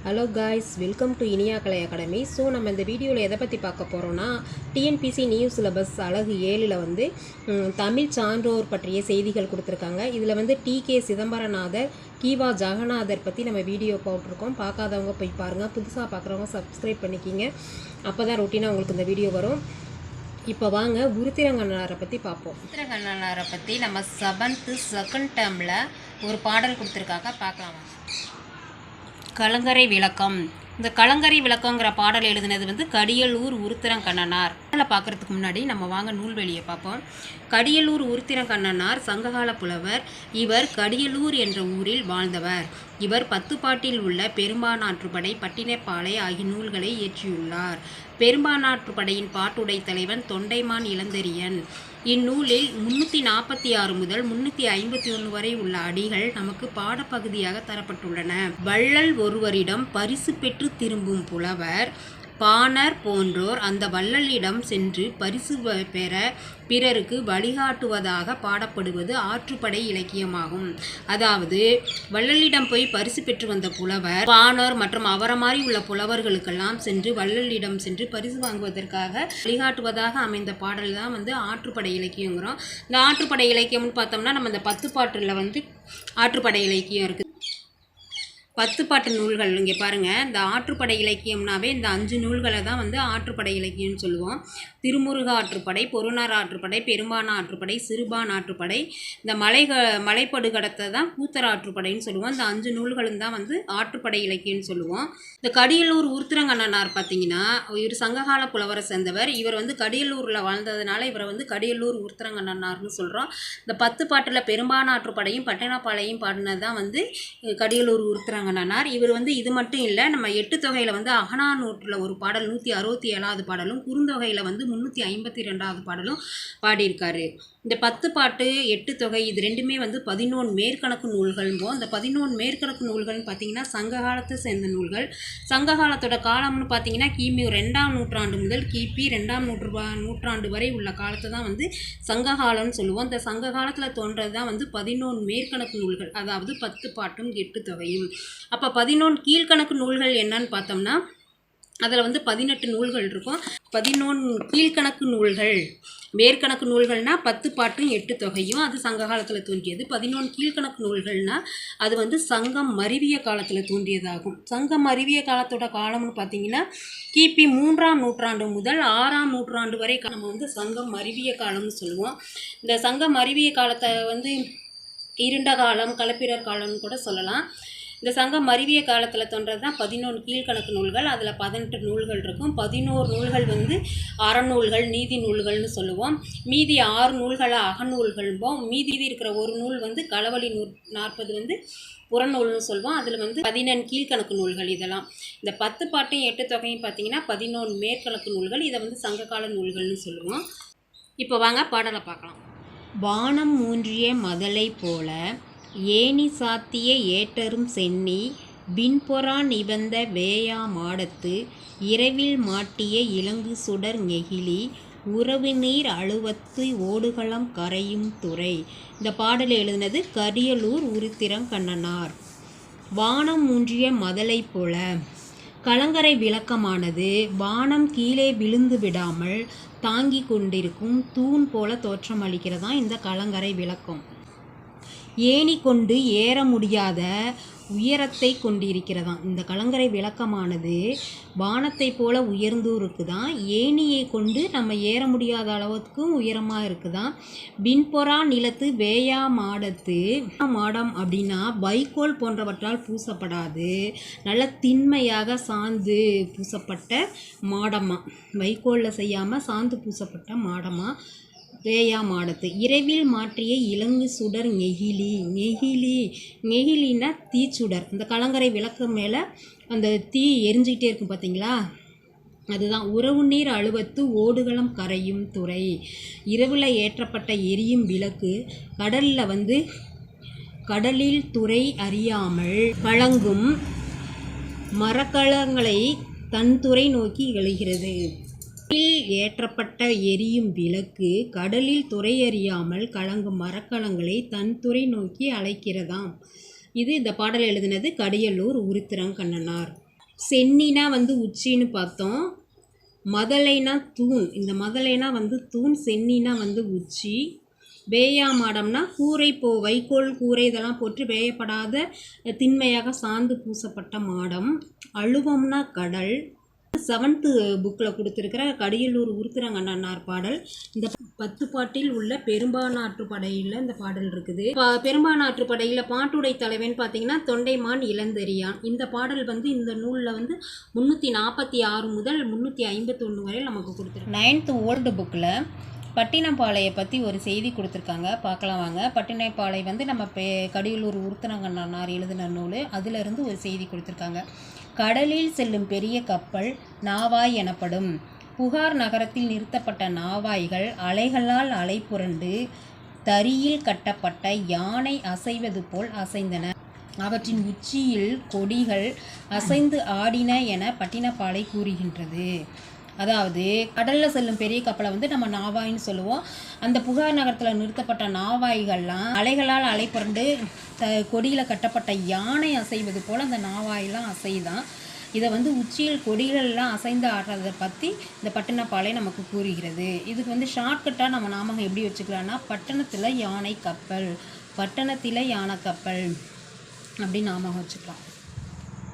Hello guys, welcome to Iniya Kalai academy. So நம்ம இந்த வீடியோவில் எதை பற்றி பார்க்க போகிறோன்னா, டிஎன்பிசி நியூ சிலபஸ் அழகு 7ல் வந்து தமிழ் சான்றோர் பற்றிய செய்திகள் கொடுத்துருக்காங்க. இதில் வந்து டி.கே. சிதம்பரநாதர், கீவா ஜெகநாதர் பற்றி நம்ம வீடியோ போட்டிருக்கோம். பார்க்காதவங்க போய் பாருங்கள், புதுசாக பார்க்குறவங்க சப்ஸ்கிரைப் பண்ணிக்கிங்க. அப்போ தான் ரொட்டீனாக உங்களுக்கு இந்த வீடியோ வரும். இப்போ வாங்க உருத்திரங்கண்ணனாரை பற்றி பார்ப்போம். உருத்திரங்கண்ணனாரை பற்றி நம்ம 7th செகண்ட் டேர்மில் ஒரு பாடல் கொடுத்துருக்காங்க, பார்க்கலாம். கலங்கரை விளக்கம். இந்த கலங்கரை விளக்கங்கிற பாடல் எழுதினது வந்து கடியலூர் உருத்திரங்கண்ணனார். அதில் பார்க்குறதுக்கு முன்னாடி நம்ம வாங்க நூல்வெளியை பார்ப்போம். கடியலூர் உருத்திரங்கண்ணனார் சங்ககால புலவர். இவர் கடியலூர் என்ற ஊரில் வாழ்ந்தவர். இவர் 10 பாட்டில் உள்ள பெரும்பானாற்றுப்படை, பட்டினப்பாலை ஆகிய நூல்களை இயற்றியுள்ளார். பெரும்பானாற்றுப்படையின் பாட்டுடை தலைவன் தொண்டைமான் இளந்தெரியன். இந்நூலில் 346 முதல் 351 வரை உள்ள அடிகள் நமக்கு பாடப்பகுதியாக தரப்பட்டுள்ளன. வள்ளல் ஒருவரிடம் பரிசு பெற்று திரும்பும் புலவர் பாணர் போன்றோர் அந்த வள்ளலிடம் சென்று பரிசு பெற பிறருக்கு வழிகாட்டுவதாக பாடப்படுவது ஆற்றுப்படை இலக்கியமாகும். அதாவது வள்ளலிடம் போய் பரிசு பெற்று வந்த புலவர் பாணர் மற்றும் அவரை மாதிரி உள்ள புலவர்களுக்கெல்லாம் சென்று வள்ளலிடம் சென்று பரிசு வாங்குவதற்காக வழிகாட்டுவதாக அமைந்த பாடல் தான் வந்து ஆற்றுப்படை இலக்கியங்கிறோம். இந்த ஆற்றுப்படை இலக்கியம்னு பார்த்தோம்னா நம்ம இந்த 10 பாட்டில் வந்து ஆற்றுப்படை இலக்கியம் இருக்குது. 10 பாட்டு நூல்கள் இங்கே பாருங்கள். இந்த ஆற்றுப்படை இலக்கியம்னாவே இந்த 5 நூல்களை தான் வந்து ஆற்றுப்படை இலக்கியம்னு சொல்லுவோம். திருமுருக ஆற்றுப்படை, பொருணர் ஆற்றுப்படை, பெரும்பான ஆற்றுப்படை, சிறுபான் ஆற்றுப்படை, இந்த மலைப்படுகடத்தை தான் கூத்தர் ஆற்றுப்படைன்னு சொல்லுவோம். இந்த 5 நூல்களும் தான் வந்து ஆற்றுப்படை இலக்கியம்னு சொல்லுவோம். இந்த கடியலூர் உருத்திரங்கண்ணனார் பார்த்தீங்கன்னா இவர் சங்ககால புலவரை சேர்ந்தவர். இவர் வந்து கடியலூரில் வாழ்ந்ததுனால இவரை வந்து கடியலூர் உருத்திரங்கண்ணனார்னு சொல்கிறோம். இந்த 10 பாட்டில் பெரும்பான ஆற்றுப்படையும் பட்டினப்பாலையும் பாடினது தான் வந்து கடியலூர் உருத்திரங்கண்ணனார். இவர் வந்து இது மட்டும் இல்லை, நம்ம 8 தொகையில் வந்து அகநானூற்றில் ஒரு பாடல் 167வது பாடலும், குறுந்தொகையில் வந்து 352வது பாடலும் பாடியிருக்காரு. இந்த 10 பாட்டு 8 தொகை இது ரெண்டுமே வந்து 11 மேற்கணக்கு நூல்கள்ம்போம். இந்த 11 மேற்கணக்கு நூல்கள்னு பார்த்தீங்கன்னா சங்க காலத்தை சேர்ந்த நூல்கள். சங்க காலத்தோட காலம்னு பார்த்தீங்கன்னா கிமு 2ஆம் நூற்றாண்டு முதல் கிபி 2ஆம் நூற்றாண்டு வரை உள்ள காலத்தை தான் வந்து சங்க காலம்னு சொல்லுவோம். இந்த சங்க காலத்தில் தோன்றது தான் வந்து 11 மேற்கணக்கு நூல்கள், அதாவது 10 பாட்டும் 8 தொகையும். அப்போ 11 கீழ்கணக்கு நூல்கள் என்னன்னு பார்த்தோம்னா அதில் வந்து 18 நூல்கள் இருக்கும். 11 கீழ்கணக்கு நூல்கள், மேற்கணக்கு நூல்கள்னால் 10 பாட்டும் 8 தொகையும், அது சங்க காலத்தில் தோன்றியது. 11 கீழ்கணக்கு நூல்கள்னால் அது வந்து சங்கம் மருவிய காலத்தில் தோன்றியதாகும். சங்கம் மருவிய காலத்தோட காலம்னு பார்த்தீங்கன்னா கிபி 3ஆம் நூற்றாண்டு முதல் 6ஆம் நூற்றாண்டு வரை நம்ம வந்து சங்கம் மருவிய காலம்னு சொல்லுவோம். இந்த சங்கம் மருவிய காலத்தை வந்து இருண்ட காலம், கலப்பிரர் காலம்னு கூட சொல்லலாம். இந்த சங்கம் மருவிய காலத்தில் தோன்றது தான் 11 கீழ்கணக்கு நூல்கள். அதில் 18 நூல்கள் இருக்கும். 11 நூல்கள் வந்து அறநூல்கள், நீதி நூல்கள்னு சொல்லுவோம். மீதி 6 நூல்களை அகநூல்கள்ம்போம். மீதி இருக்கிற ஒரு நூல் வந்து களவழி 40 வந்து புறநூல்னு சொல்லுவோம். அதில் வந்து 14 கீழ்கணக்கு நூல்கள். இதெல்லாம் இந்த 10 பாட்டும் 8 தொகையும் பார்த்தீங்கன்னா 11 மேற்கணக்கு நூல்கள். இதை வந்து சங்ககால நூல்கள்னு சொல்லுவோம். இப்போ வாங்க பாடலை பார்க்கலாம். வானம் மூன்றிய மதலை போல ஏணி சாத்திய ஏட்டரும் சென்னி விண்பொறா நிபந்த வேயா மாடத்து இரவில் மாட்டிய இலங்கு சுடர் நெகிழி உறவு நீர் அழுவத்து ஓடுகளம் கரையும் துறை. இந்த பாடலை எழுதினது கடியலூர் உருத்திரங்கண்ணனார். வானம் மூன்றிய மதலை போல. கலங்கரை விளக்கமானது வானம் கீழே விழுந்து விடாமல் தாங்கி கொண்டிருக்கும் தூண் போல தோற்றமளிக்கிறதா இந்த கலங்கரை விளக்கம். ஏணி கொண்டு ஏற முடியாத உயரத்தை கொண்டிருக்கிறதாம். இந்த கலங்கரை விளக்கமானது வானத்தை போல உயர்ந்து இருக்குதான். ஏணியை கொண்டு நம்ம ஏற முடியாத அளவுக்கும் உயரமாக இருக்குதான். விண்பொறா நிலத்து வேயா மாடத்து. மாடம் அப்படின்னா வைக்கோல் போன்றவற்றால் பூசப்படாது, நல்ல திண்மையாக சாந்து பூசப்பட்ட மாடமா. வைக்கோலில் செய்யாமல் சாந்து பூசப்பட்ட மாடமா வேயா மாடத்து. இரவில் மாற்றிய இலங்கு சுடர் நெகிழி. நெகிழின்னா தீச்சுடர். அந்த கலங்கரை விளக்கம் மேலே அந்த தீ எரிஞ்சிக்கிட்டே இருக்கும் பார்த்தீங்களா, அதுதான். உறவு நீர் அழுவத்து ஓடுகளம் கரையும் துறை. இரவில் ஏற்றப்பட்ட எரியும் விளக்கு கடலில் துறை அறியாமல் வழங்கும் மரக்கலங்களை தன் துறை நோக்கி எழுகிறது. ஏற்றப்பட்ட எரியும் விளக்கு கடலில் துறை அறியாமல் கலங்கும் மரக்கலங்களை தன் துறை நோக்கி அழைக்கிறதாம். இது இந்த பாடல் எழுதினது கடியலூர் உருத்திரங்கண்ணனார். சென்னினா வந்து உச்சின்னு பார்த்தோம். மதலைனா தூண். இந்த மதலைனா வந்து தூண், சென்னினா வந்து உச்சி. வேயா மாடம்னா கூரை வைக்கோல் கூரை இதெல்லாம் போட்டு வேயப்படாத திண்மையாக சாந்து பூசப்பட்ட மாடம். அழுவம்னா கடல். 7th புக்கில் கொடுத்துருக்கிற கடியலூர் உருத்திரங்கண்ணனார் பாடல். இந்த 10 பாட்டில் உள்ள பெரும்பானாற்றுப்படையில் இந்த பாடல் இருக்குது. பெரும்பானாற்றுப்படையில் பாட்டுடை தலைவன் பார்த்தீங்கன்னா தொண்டைமான் இளந்தெரியான். இந்த பாடல் வந்து இந்த நூலில் வந்து 346 முதல் 351 வரை நமக்கு கொடுத்துருக்கு. 9th ஓல்டு புக்கில் பட்டினப்பாளையை பற்றி ஒரு செய்தி கொடுத்துருக்காங்க, பார்க்கலாம் வாங்க. பட்டினப்பாளை வந்து நம்ம கடியலூர் உருத்திரங்கண்ணனார் எழுதின நூல், அதிலிருந்து ஒரு செய்தி கொடுத்துருக்காங்க. கடலில் செல்லும் பெரிய கப்பல் நாவாய் எனப்படும். புகார் நகரத்தில் நிறுத்தப்பட்ட நாவாய்கள் அலைகளால் அலை புரண்டு தரியில் கட்டப்பட்ட யானை அசைவது போல் அசைந்தன. அவற்றின் உச்சியில் கொடிகள் அசைந்து ஆடின என பட்டினப்பாளை கூறுகின்றது. அதாவது கடலில் செல்லும் பெரிய கப்பலை வந்து நம்ம நாவாய்ன்னு சொல்லுவோம். அந்த புகார் நகரத்தில் நிறுத்தப்பட்ட நாவாய்கள்லாம் அலைகளால் அலை புரண்டு கொடியில் கட்டப்பட்ட யானை அசைவது போல் அந்த நாவாயெல்லாம் அசைதான். இதை வந்து உச்சியில் கொடிகள்லாம் அசைந்து ஆடுறதை பற்றி இந்த பட்டினப்பாளை நமக்கு கூறுகிறது. இதுக்கு வந்து ஷார்ட்கட்டாக நம்ம நாம எப்படி வச்சுக்கலாம்னா பட்டணத்தில் யானை கப்பல், பட்டணத்தில் யானை கப்பல் அப்படின்னு நாம வச்சுக்கலாம்.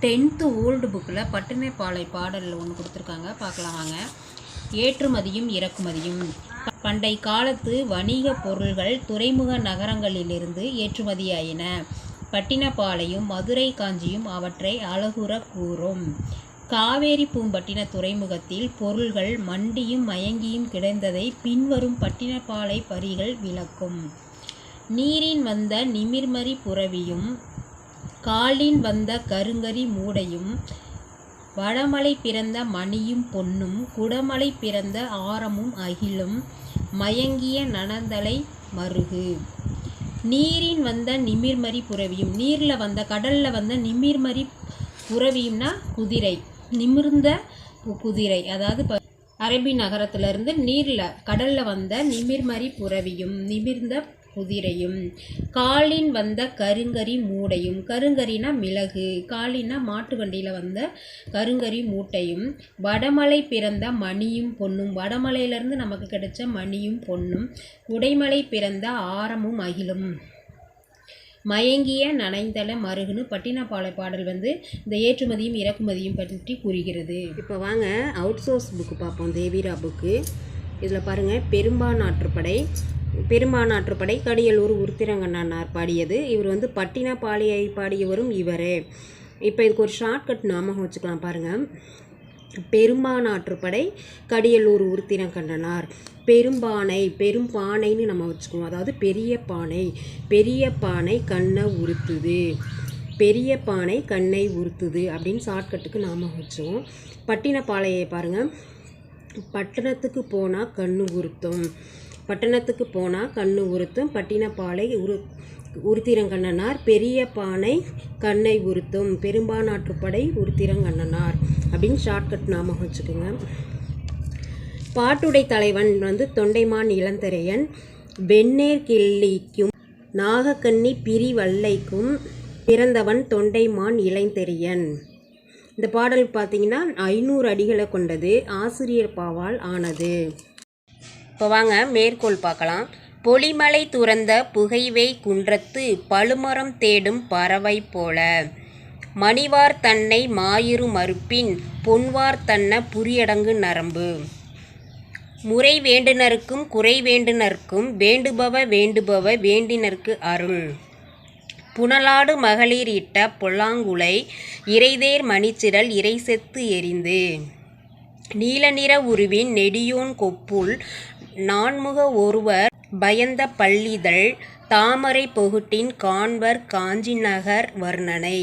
10th ஓல்டு புக்கில் பட்டினப்பாளை பாடலில் ஒன்று கொடுத்துருக்காங்க, பார்க்கலாம் வாங்க. ஏற்றுமதியும் இறக்குமதியும். பண்டை காலத்து வணிக பொருள்கள் துறைமுக நகரங்களிலிருந்து ஏற்றுமதியாயின. பட்டினப்பாளையும் மதுரை காஞ்சியும் அவற்றை அழகுற கூறும். காவேரி பூம்பட்டின துறைமுகத்தில் பொருள்கள் மண்டியும் மயங்கியும் கிடந்ததை பின்வரும் பட்டினப்பாளை பரிகள் விளக்கும். நீரின் வந்த நிமிர்மறி புரவியும் காலின் வந்த கருங்கரி மூடையும் வடமலை பிறந்த மணியும் பொன்னும் குடமலை பிறந்த ஆரமும் அகிலும் மயங்கிய நனந்தலை மருகு. நீரின் வந்த நிமிர்மறி புரவியும், நீரில் வந்த கடலில் வந்த நிமிர்மறி புரவியும்னா குதிரை, நிமிர்ந்த குதிரை. அதாவது அரபி நகரத்திலிருந்து நீரில் கடலில் வந்த நிமிர்மறி புரவியும் நிமிர்ந்த குதிரையும். காலின் வந்த கருங்கரி மூடையும், கருங்கரினா மிளகு, காலினா மாட்டு வண்டியில் வந்த கருங்கரி மூட்டையும். வடமலை பிறந்த மணியும் பொன்னும், வடமலையிலேருந்து நமக்கு கிடைச்ச மணியும் பொன்னும். குடைமலை பிறந்த ஆரமும் அகிலும் மயங்கிய நனைந்தல மருகுன்னு பட்டினப்பாளை பாடல் வந்து இந்த ஏற்றுமதியும் இறக்குமதியும் பற்றி கூறுகிறது. இப்போ வாங்க அவுட் சோர்ஸ் புக்கு பார்ப்போம், தேவிரா புக்கு. இதில் பாருங்கள், பெரும்பானாற்றுப்படை கடியலூர் உருத்திரங்கண்ணனார் பாடியது. இவர் வந்து பட்டினப்பாளையை பாடியவரும் இவரே. இப்போ இதுக்கு ஒரு ஷார்ட்கட் ஞாபகம் வச்சுக்கலாம் பாருங்கள். பெரும்பானாற்றுப்படை கடியலூர் உருத்திரங்கண்ணனார். பெரும்பானைன்னு நம்ம வச்சுக்குவோம். அதாவது பெரிய பானை கண்ணை உறுத்துது, பெரிய பானை கண்ணை உறுத்துது அப்படின்னு ஷார்ட்கட்டுக்கு ஞாபகம் வச்சுவோம். பட்டினப்பாளையை பாருங்கள், பட்டணத்துக்கு போனால் கண்ணு உறுத்தும், பட்டினப்பாளை உருத்திரங்கண்ணனார். பெரிய பானை கண்ணை உறுத்தும், பெரும்பானாற்றுப்படை உருத்திரங்கண்ணனார் அப்படின்னு ஷார்ட்கட் ஞாபகம் வச்சுக்கோங்க. பாட்டுடை தலைவன் வந்து தொண்டைமான் இளந்தெரையன். வெண்ணேர் கிள்ளிக்கும் நாகக்கண்ணி பிரிவல்லைக்கும் பிறந்தவன் தொண்டைமான் இளந்தெரியன். இந்த பாடல் பார்த்தீங்கன்னா 500 அடிகளை கொண்டது, ஆசிரியர் பாவால் ஆனது. இப்போ வாங்க மேற்கோள் பார்க்கலாம். பொலிமலை துறந்த புகைவை குன்றத்து பழுமரம் தேடும் பறவை போல மணிவார் தன்னை மாயிரு மறுப்பின் பொன்வார் தன்ன புரியடங்கு நரம்பு. முறை வேண்டுனருக்கும் குறை வேண்டுனருக்கும் வேண்டுபவ வேண்டினர்க்கு அருள். புனலாடு மகளிர் இட்ட பொல்லாங்குலை இறைதேர் மணிச்சிரல் இறை செத்து எரிந்து. நீலநிற உருவின் நெடியோன் கொப்புள் நான்முக ஒருவர் பயந்த பள்ளிதழ் தாமரை பொகுட்டின் காண்பர் காஞ்சி நகர் வர்ணனை.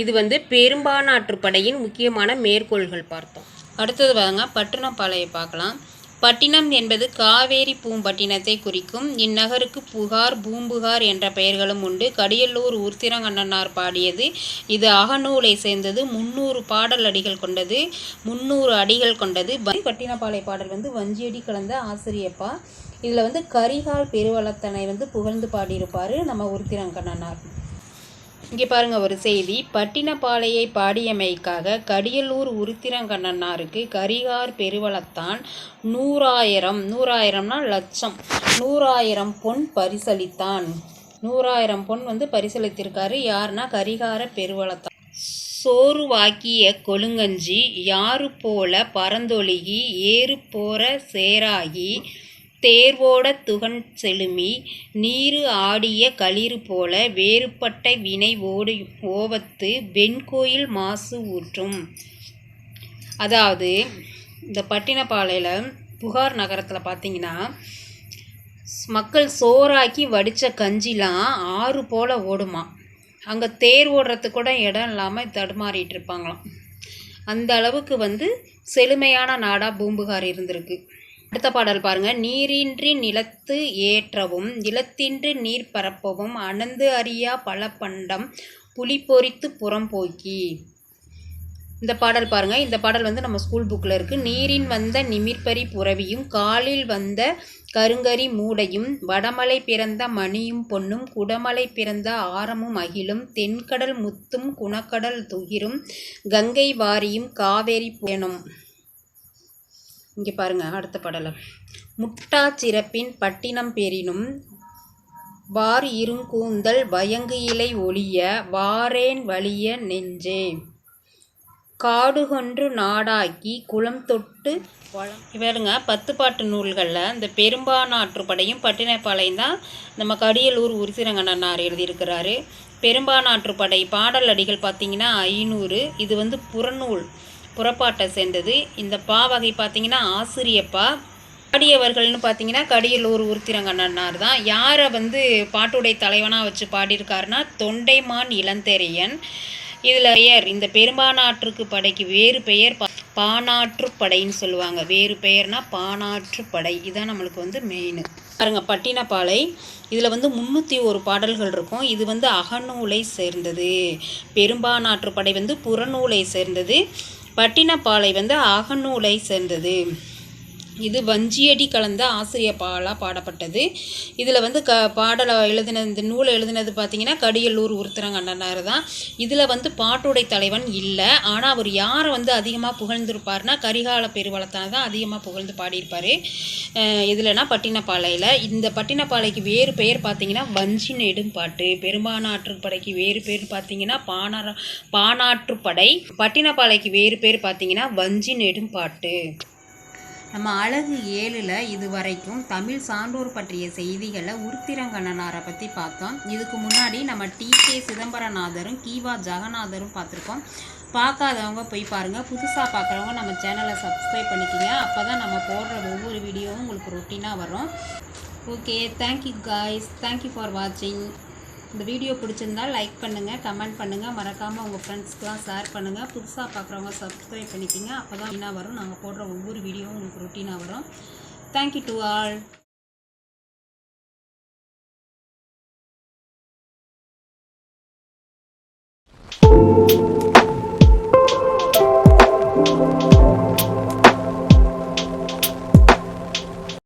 இது வந்து பெரும்பானாற்றுப்படையின் முக்கியமான மேற்கோள்கள் பார்த்தோம். அடுத்தது வாங்க பட்டினப்பாளையை பார்க்கலாம். பட்டினம் என்பது காவேரி பூம்பட்டினத்தை குறிக்கும். இந்நகருக்கு புகார், பூம்புகார் என்ற பெயர்களும் உண்டு. கடியலூர் உருத்திரங்கண்ணனார் பாடியது. இது அகநூலை சேர்ந்தது. 300 பாடல் அடிகள் கொண்டது, 300 அடிகள் கொண்டது. பட்டினப்பாளை பாடல் வந்து வஞ்சியடி கலந்த ஆசிரியப்பா. இதில் வந்து கரிகால் பெருவளத்தனை வந்து புகழ்ந்து பாடியிருப்பார் நம்ம உருத்திரங்கண்ணனார். இங்கே பாருங்கள் ஒரு செய்தி. பட்டினப்பாலையை பாடியமைக்காக கடியலூர் உருத்திரங்கண்ணனாருக்கு கரிகார் பெருவளத்தான் 100,000 லட்சம் 100,000 பொன் பரிசளித்தான். 100,000 பொன் பரிசளித்திருக்காரு. யாருன்னா கரிகார பெருவளத்தான். சோறுவாக்கிய கொழுங்கஞ்சி யாரு போல பரந்தொழுகி ஏறு போற சேராகி தேர்வோட துகன் செழுமி நீரு ஆடிய களிறு போல வேறுபட்ட வினை ஓவத்து வெண்கோயில் மாசு ஊற்றும். அதாவது இந்த பட்டினப்பாலையில் புகார் நகரத்தில் பார்த்தீங்கன்னா மக்கள் சோறாக்கி வடித்த கஞ்சிலாம் ஆறு போல் ஓடுமா. அங்கே தேர் ஓடுறதுக்கு கூட இடம் இல்லாமல் தடுமாறிட்டு இருப்பாங்களாம். அந்த அளவுக்கு செழுமையான நாடாக பூம்புகார் இருந்திருக்கு. அடுத்த பாடல் பாருங்க. நீரின்றி நிலத்து ஏற்றவும் நிலத்தின்றி நீர் பரப்பவும் அனந்து அறியா பல பண்டம் புலி பொறித்து புறம் போக்கி. இந்த பாடல் பாருங்க. இந்த பாடல் நம்ம ஸ்கூல் புக்கில் இருக்குது. நீரின் வந்த நிமிர்பரி புறவியும் காலில் வந்த கருங்கரி மூடையும் வடமலை பிறந்த மணியும் பொன்னும் குடமலை பிறந்த ஆரமும் அகிலும் தென்கடல் முத்தும் குணக்கடல் துகிரும் கங்கை வாரியும் காவேரி புயனும். இங்கே பாருங்க அடுத்த பாடலை. முட்டா சிறப்பின் பட்டினம் பெறினும் வார் இருங்கூந்தல் வயங்கு இலை ஒளிய வாரேன் வலிய நெஞ்சே காடுகொன்று நாடாக்கி குளம் தொட்டு வளம். இவருங்க 10 பாட்டு நூல்களில் இந்த பெரும்பானாற்றுப்படையும் பட்டினப்பாளையம் தான் நம்ம கடியலூர் உருத்திரங்கண்ணனார் எழுதியிருக்கிறாரு. பெரும்பானாற்றுப்படை பாடல் அடிகள் பார்த்திங்கன்னா 500. இது புறநூல் புறப்பாட்டை சேர்ந்தது. இந்த பா வகை பார்த்திங்கன்னா ஆசிரியப்பா. பாடியவர்கள்னு பார்த்தீங்கன்னா கடியலூர் உருத்திரங்கண்ணனார் தான். யாரை பாட்டுடை தலைவனாக வச்சு பாடியிருக்காருன்னா தொண்டைமான் இளந்தெரையன். இதில் பெயர் இந்த பெரும்பானாற்றுக்கு படைக்கு வேறு பெயர் பானாற்றுப்படைன்னு சொல்லுவாங்க. வேறு பெயர்னா பானாற்றுப்படை. இதான் நம்மளுக்கு மெயின். பாருங்க பட்டினப்பாலை இதில் 301 பாடல்கள் இருக்கும். இது அகநூலை சேர்ந்தது. பெரும்பானாற்றுப்படை புறநூலை சேர்ந்தது. பட்டினப்பாலை அகநூலை சேர்ந்தது. இது வஞ்சியடி கலந்த ஆசிரியப்பாலாக பாடப்பட்டது. இதில் பாடலை எழுதினது இந்த நூலை எழுதினது பார்த்திங்கன்னா கடியலூர் உருத்திரங்கண்ணனார் தான். இதில் பாட்டுடை தலைவன் இல்லை. ஆனால் அவர் யாரை அதிகமாக புகழ்ந்திருப்பார்னா கரிகால பெருவளத்தான் தான் அதிகமாக புகழ்ந்து பாடியிருப்பார். இதில்னா பட்டினப்பாலையில். இந்த பட்டினப்பாலைக்கு வேறு பெயர் பார்த்திங்கன்னா வஞ்சி நெடும் பாட்டு. பெரும்பானாற்றுப்படைக்கு வேறு பேர் பார்த்திங்கன்னா பானாற்றுப்படை. பட்டினப்பாலைக்கு வேறு பேர் பார்த்திங்கன்னா வஞ்சி நெடும் பாட்டு. நம்ம அழகு 7ல் இது வரைக்கும் தமிழ் சான்றோர் பற்றிய செய்திகளை உருத்திரங்கண்ணனாரை பற்றி பார்த்தோம். இதுக்கு முன்னாடி நம்ம டி.கே. சிதம்பரநாதரும் கீவா ஜெகநாதரும் பார்த்துருக்கோம். பார்க்காதவங்க போய் பாருங்கள். புதுசாக பார்க்குறவங்க நம்ம சேனலை சப்ஸ்கிரைப் பண்ணிக்கோங்க. அப்போ தான் நம்ம போடுற ஒவ்வொரு வீடியோவும் உங்களுக்கு ரொட்டீனாக வரும். Okay, thank you guys. Thank you for வாட்சிங். இந்த வீடியோ பிடிச்சிருந்தால் லைக் பண்ணுங்கள், கமெண்ட் பண்ணுங்கள், மறக்காமல் உங்கள் ஃப்ரெண்ட்ஸ்க்கெலாம் ஷேர் பண்ணுங்கள். புதுசாக பார்க்குறவங்க சப்ஸ்கிரைப் பண்ணிக்கோங்க. அப்போ தான் ரொட்டீனாக வரும். நாங்கள் போடுற ஒவ்வொரு வீடியோவும் உங்களுக்கு ரொட்டீனாக வரும். Thank you to all.